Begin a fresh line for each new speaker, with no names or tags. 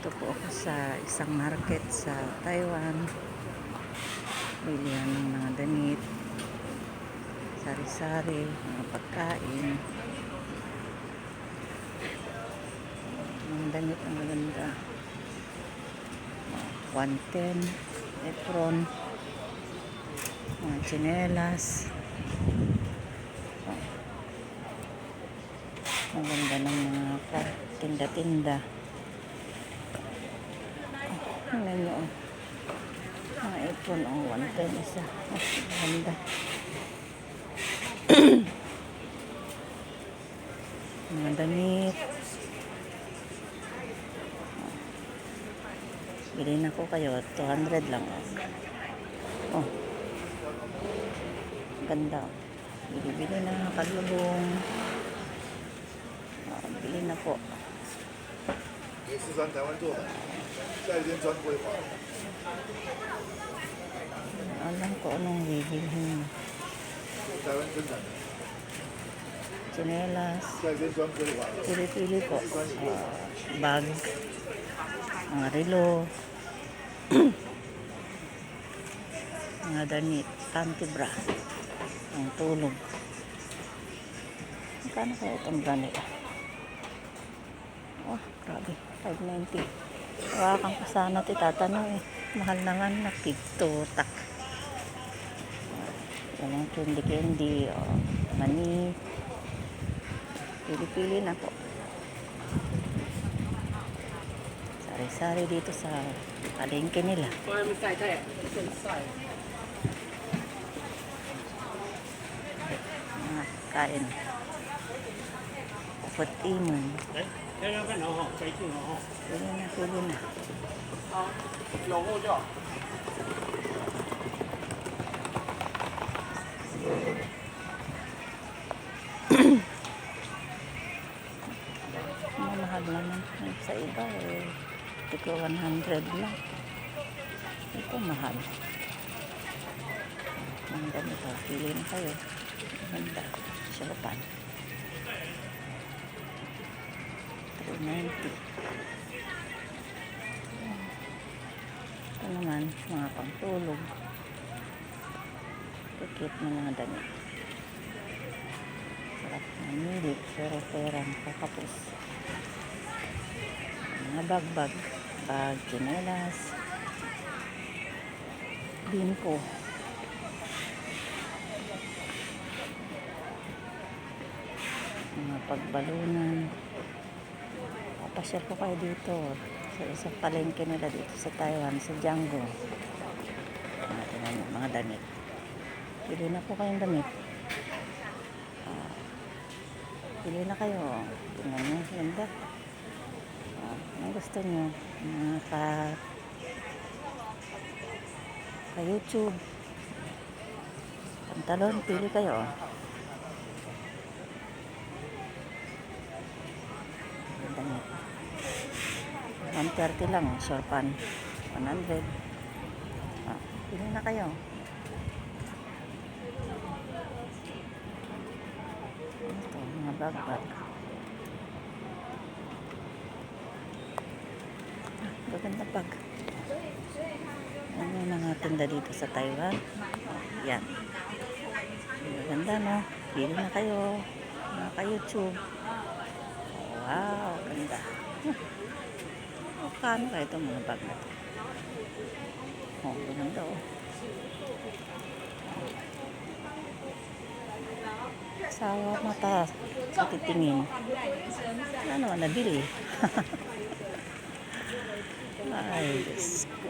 Dito po ako sa isang market sa Taiwan. Bilihan ng mga damit, sari-sari, mga pagkain. Mga damit ang maganda. 110, apron, mga tsinelas. Ang ganda ng mga tinda-tinda. Tingnan nyo, mga apron, 110 isa. Ganda. Mga damit. Bilhin ako kayo, 200 lang. Oh, ganda. Bili-bili na mga kalubong. Bili na po. Alam ko anong bibilhin. Tsinelas. Pili-pili po. Bag. Mga relo. Mga damit. Panty bra. Ang tulog. Magkano kaya itong ganit? Oh, grabe. 590. Hawakan ko sana titatanong eh. Mahal naman na pigtutak. Yan ang candy. Oh, mani. Pili-pili na po. Sari-sari dito sa palengke nila. Mga kain. Put imon. Pili na. Mahal naman sa iba eh. Ito 100 lang. Ito mahal. Ang ganito. Pili na kayo. Ganda. Silopan. 390. Ito naman, mga pangtulog. Tikit ng mga damit. Sarap na milit. Pero-perang kakapos. Mga bag, tsinelas, bimpo. Mga pagbalunan. Papasyal ko kayo dito sa isang palengke nila dito sa Taiwan, sa Jianggo. Mga damit. Pili na po kayong damit. Pili na kayo. Tingnan nyo, ganda. Ang gusto nyo, mga ka YouTube, pantalon, pili kayo. 130 lang, shorpan 100. Pili na kayo. Ito, mga bag. Maganda bag. Ano yung mga tinda dito sa Taiwan? Yan. Maganda, no? Pili na kayo. Mga ka-YouTube. Wow, ganda. Kano kayo itong mga bag na ito? Oh, ganda oh. Sawa mata sa titingin. Ano, nabili. Ay, Diyos ko.